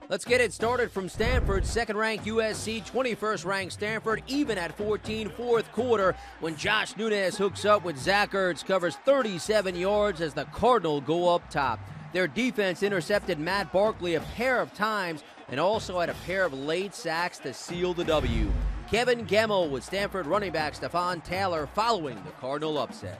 Let's get it started from Stanford. Second-ranked USC, 21st-ranked Stanford, even at 14, fourth quarter, when Josh Nunez hooks up with Zach Ertz, covers 37 yards as the Cardinals go up top. Their defense intercepted Matt Barkley a pair of times and also had a pair of late sacks to seal the W. Kevin Gemmell with Stanford running back Stephon Taylor following the Cardinal upset.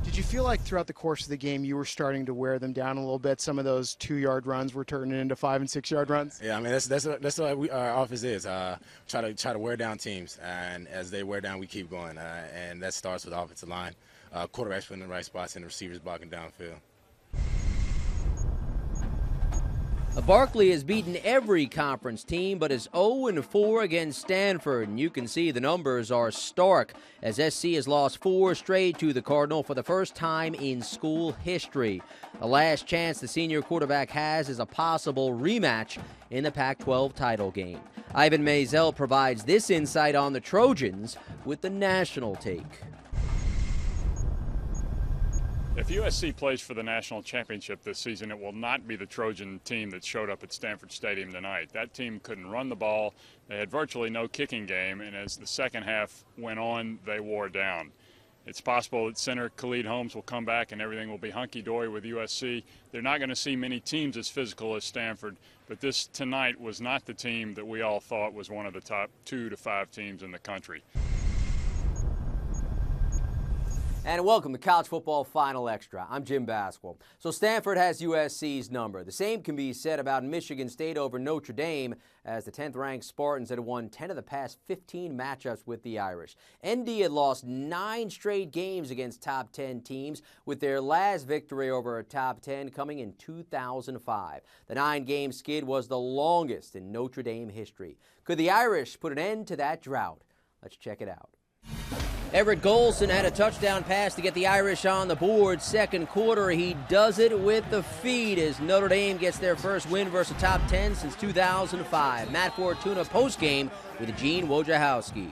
Did you feel like throughout the course of the game you were starting to wear them down a little bit? Some of those 2-yard runs were turning into 5- and 6-yard runs. Yeah, I mean that's what our offense is. Try to wear down teams, and as they wear down, we keep going. And that starts with the offensive line, quarterbacks putting in the right spots, and the receivers blocking downfield. Barkley has beaten every conference team but is 0-4 against Stanford, and you can see the numbers are stark as SC has lost 4 straight to the Cardinal for the first time in school history. The last chance the senior quarterback has is a possible rematch in the Pac-12 title game. Ivan Maisel provides this insight on the Trojans with the national take. If USC plays for the national championship this season, it will not be the Trojan team that showed up at Stanford Stadium tonight. That team couldn't run the ball. They had virtually no kicking game, and as the second half went on, they wore down. It's possible that center Khalid Holmes will come back and everything will be hunky-dory with USC. They're not going to see many teams as physical as Stanford, but this tonight was not the team that we all thought was one of the top 2 to 5 teams in the country. And welcome to College Football Final Extra. I'm Jim Basquel. So Stanford has USC's number. The same can be said about Michigan State over Notre Dame, as the 10th-ranked Spartans had won 10 of the past 15 matchups with the Irish. ND had lost 9 straight games against top 10 teams, with their last victory over a top 10 coming in 2005. The 9-game skid was the longest in Notre Dame history. Could the Irish put an end to that drought? Let's check it out. Everett Golson had a touchdown pass to get the Irish on the board. Second quarter, he does it with the feed as Notre Dame gets their first win versus top 10 since 2005. Matt Fortuna postgame with Gene Wojciechowski.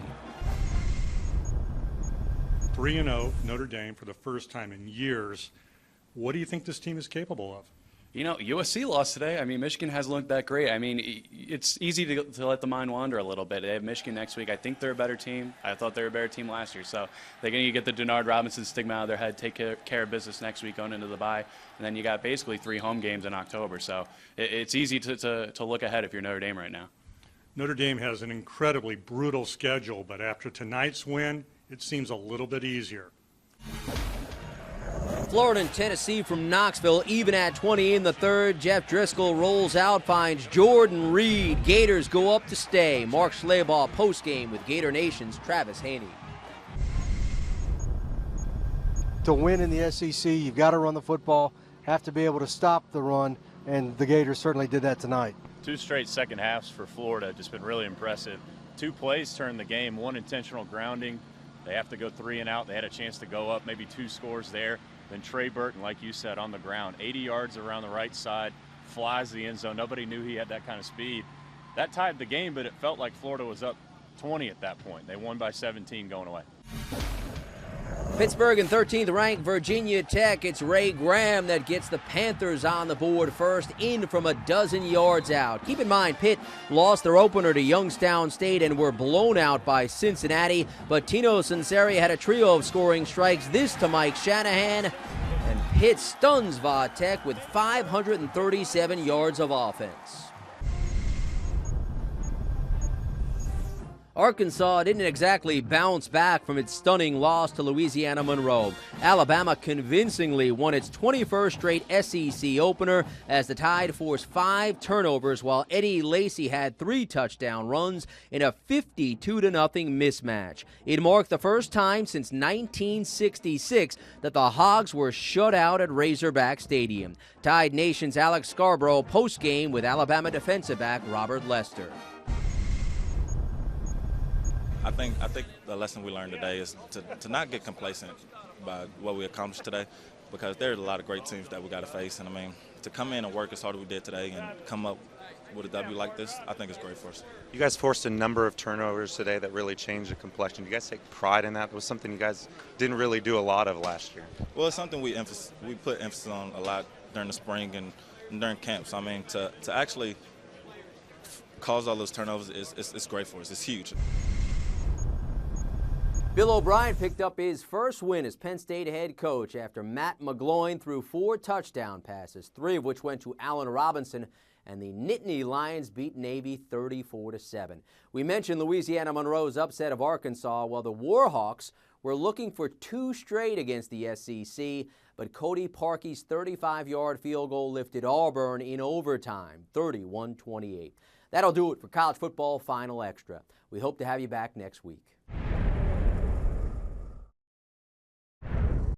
3-0 Notre Dame for the first time in years. What do you think this team is capable of? You know, USC lost today. I mean, Michigan hasn't looked that great. I mean, it's easy to let the mind wander a little bit. They have Michigan next week. I think they're a better team. I thought they were a better team last year. So they're going to get the Denard Robinson stigma out of their head, take care of business next week going into the bye. And then you got basically 3 home games in October. So it's easy to look ahead if you're Notre Dame right now. Notre Dame has an incredibly brutal schedule, but after tonight's win, it seems a little bit easier. Florida and Tennessee from Knoxville, even at 20 in the third. Jeff Driscoll rolls out, finds Jordan Reed. Gators go up to stay. Mark Schleybaugh postgame with Gator Nation's Travis Haney. To win in the SEC, you've got to run the football, have to be able to stop the run, and the Gators certainly did that tonight. 2 straight second halves for Florida, just been really impressive. 2 plays turned the game, 1 intentional grounding. They have to go 3 and out. They had a chance to go up, maybe 2 scores there. Then Trey Burton, like you said, on the ground, 80 yards around the right side, flies the end zone. Nobody knew he had that kind of speed. That tied the game, but it felt like Florida was up 20 at that point. They won by 17 going away. Pittsburgh and 13th ranked Virginia Tech. It's Ray Graham that gets the Panthers on the board first, in from a dozen yards out. Keep in mind, Pitt lost their opener to Youngstown State and were blown out by Cincinnati. But Tino Sunseri had a trio of scoring strikes, this to Mike Shanahan. And Pitt stuns Va Tech with 537 yards of offense. Arkansas didn't exactly bounce back from its stunning loss to Louisiana Monroe. Alabama convincingly won its 21st straight SEC opener as the Tide forced 5 turnovers while Eddie Lacy had 3 touchdown runs in a 52-0 mismatch. It marked the first time since 1966 that the Hogs were shut out at Razorback Stadium. Tide Nation's Alex Scarborough postgame with Alabama defensive back Robert Lester. I think the lesson we learned today is to not get complacent by what we accomplished today, because there's a lot of great teams that we got to face. And, I mean, to come in and work as hard as we did today and come up with a W like this, I think it's great for us. You guys forced a number of turnovers today that really changed the complexion. Do you guys take pride in that? It was something you guys didn't really do a lot of last year. Well, it's something we put emphasis on a lot during the spring, and during camp. So, I mean, to actually cause all those turnovers is great for us. It's huge. Bill O'Brien picked up his first win as Penn State head coach after Matt McGloin threw 4 touchdown passes, 3 of which went to Allen Robinson, and the Nittany Lions beat Navy 34-7. We mentioned Louisiana Monroe's upset of Arkansas, while the Warhawks were looking for 2 straight against the SEC, but Cody Parkey's 35-yard field goal lifted Auburn in overtime, 31-28. That'll do it for College Football Final Extra. We hope to have you back next week.